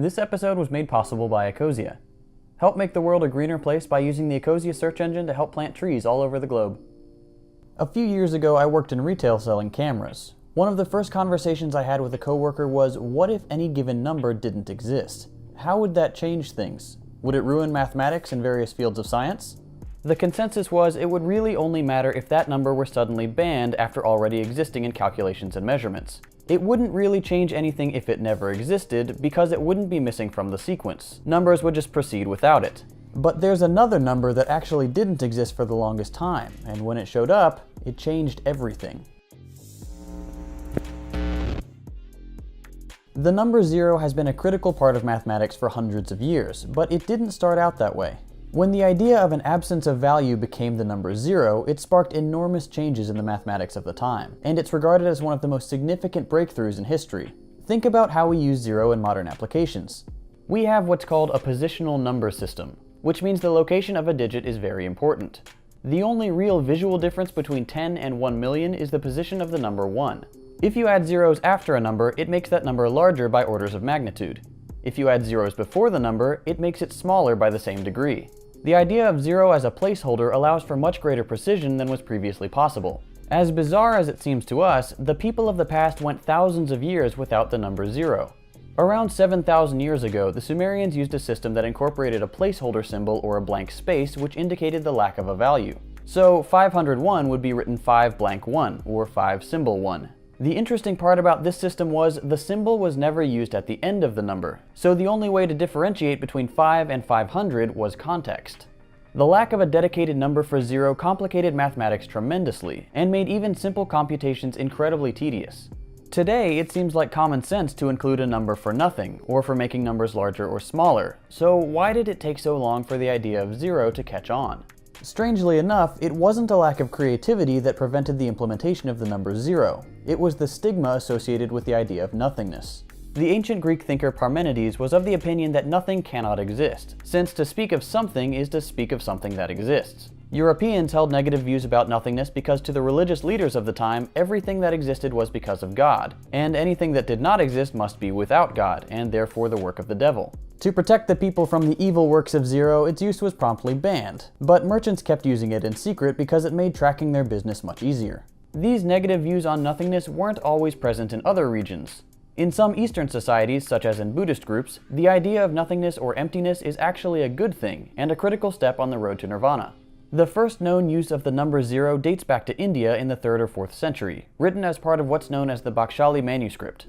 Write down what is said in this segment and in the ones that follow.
This episode was made possible by Ecosia. Help make the world a greener place by using the Ecosia search engine to help plant trees all over the globe. A few years ago, I worked in retail selling cameras. One of the first conversations I had with a coworker was, what if any given number didn't exist? How would that change things? Would it ruin mathematics and various fields of science? The consensus was it would really only matter if that number were suddenly banned after already existing in calculations and measurements. It wouldn't really change anything if it never existed, because it wouldn't be missing from the sequence. Numbers would just proceed without it. But there's another number that actually didn't exist for the longest time, and when it showed up, it changed everything. The number 0 has been a critical part of mathematics for hundreds of years, but it didn't start out that way. When the idea of an absence of value became the number 0, it sparked enormous changes in the mathematics of the time, and it's regarded as one of the most significant breakthroughs in history. Think about how we use 0 in modern applications. We have what's called a positional number system, which means the location of a digit is very important. The only real visual difference between 10 and 1 million is the position of the number 1. If you add zeros after a number, it makes that number larger by orders of magnitude. If you add zeros before the number, it makes it smaller by the same degree. The idea of 0 as a placeholder allows for much greater precision than was previously possible. As bizarre as it seems to us, the people of the past went thousands of years without the number 0. Around 7,000 years ago, the Sumerians used a system that incorporated a placeholder symbol or a blank space which indicated the lack of a value. So 501 would be written 5 blank 1 or 5 symbol 1. The interesting part about this system was the symbol was never used at the end of the number, so the only way to differentiate between 5 and 500 was context. The lack of a dedicated number for 0 complicated mathematics tremendously, and made even simple computations incredibly tedious. Today, it seems like common sense to include a number for nothing, or for making numbers larger or smaller, so why did it take so long for the idea of 0 to catch on? Strangely enough, it wasn't a lack of creativity that prevented the implementation of the number 0. It was the stigma associated with the idea of nothingness. The ancient Greek thinker Parmenides was of the opinion that nothing cannot exist, since to speak of something is to speak of something that exists. Europeans held negative views about nothingness because to the religious leaders of the time, everything that existed was because of God, and anything that did not exist must be without God, and therefore the work of the devil. To protect the people from the evil works of 0, its use was promptly banned, but merchants kept using it in secret because it made tracking their business much easier. These negative views on nothingness weren't always present in other regions. In some Eastern societies, such as in Buddhist groups, the idea of nothingness or emptiness is actually a good thing and a critical step on the road to nirvana. The first known use of the number 0 dates back to India in the 3rd or 4th century, written as part of what's known as the Bakhshali manuscript.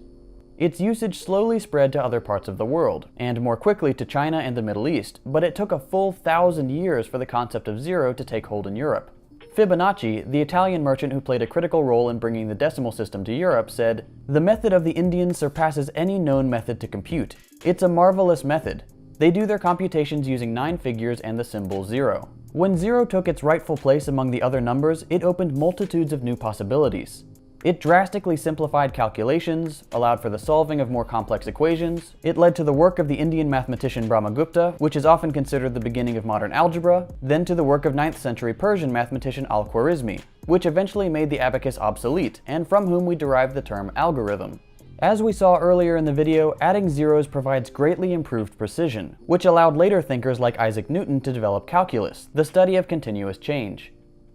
Its usage slowly spread to other parts of the world, and more quickly to China and the Middle East, but it took a full 1,000 years for the concept of 0 to take hold in Europe. Fibonacci, the Italian merchant who played a critical role in bringing the decimal system to Europe, said, "The method of the Indians surpasses any known method to compute. It's a marvelous method. They do their computations using 9 figures and the symbol 0. When 0 took its rightful place among the other numbers, it opened multitudes of new possibilities. It drastically simplified calculations, allowed for the solving of more complex equations. It led to the work of the Indian mathematician Brahmagupta, which is often considered the beginning of modern algebra, then to the work of 9th century Persian mathematician L4inmG, which eventually made the abacus obsolete, and from whom we derive the term algorithm. As we saw earlier in the video, adding zeros provides greatly improved precision, which allowed later thinkers like Isaac Newton to develop calculus, the study of continuous change.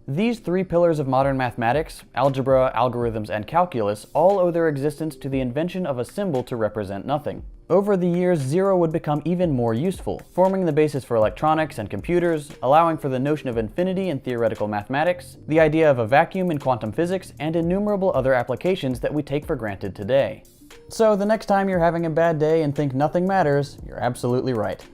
These 3 pillars of modern mathematics, algebra, algorithms, and calculus, all owe their existence to the invention of a symbol to represent nothing. Over the years, 0 would become even more useful, forming the basis for electronics and computers, allowing for the notion of infinity in theoretical mathematics, the idea of a vacuum in quantum physics, and innumerable other applications that we take for granted today. So the next time you're having a bad day and think nothing matters, you're absolutely right.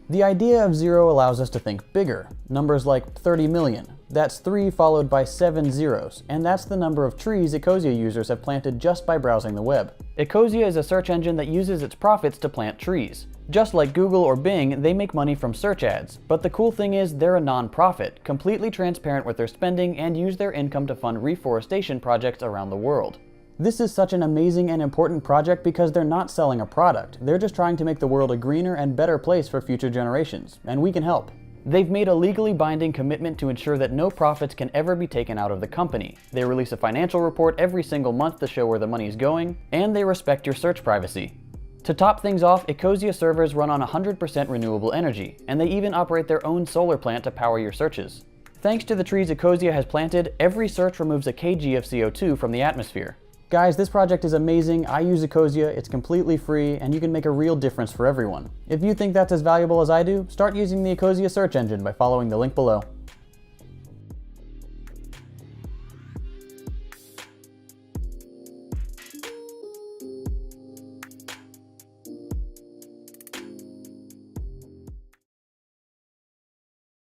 The idea of 0 allows us to think bigger, numbers like 30 million. That's 3 followed by 7 zeros, and that's the number of trees Ecosia users have planted just by browsing the web. Ecosia is a search engine that uses its profits to plant trees. Just like Google or Bing, they make money from search ads, but the cool thing is they're a non-profit, completely transparent with their spending, and use their income to fund reforestation projects around the world. This is such an amazing and important project because they're not selling a product, they're just trying to make the world a greener and better place for future generations, and we can help. They've made a legally binding commitment to ensure that no profits can ever be taken out of the company. They release a financial report every single month to show where the money is going, and they respect your search privacy. To top things off, Ecosia servers run on 100% renewable energy, and they even operate their own solar plant to power your searches. Thanks to the trees Ecosia has planted, every search removes a kg of CO2 from the atmosphere. Guys, this project is amazing. I use Ecosia, it's completely free, and you can make a real difference for everyone. If you think that's as valuable as I do, start using the Ecosia search engine by following the link below.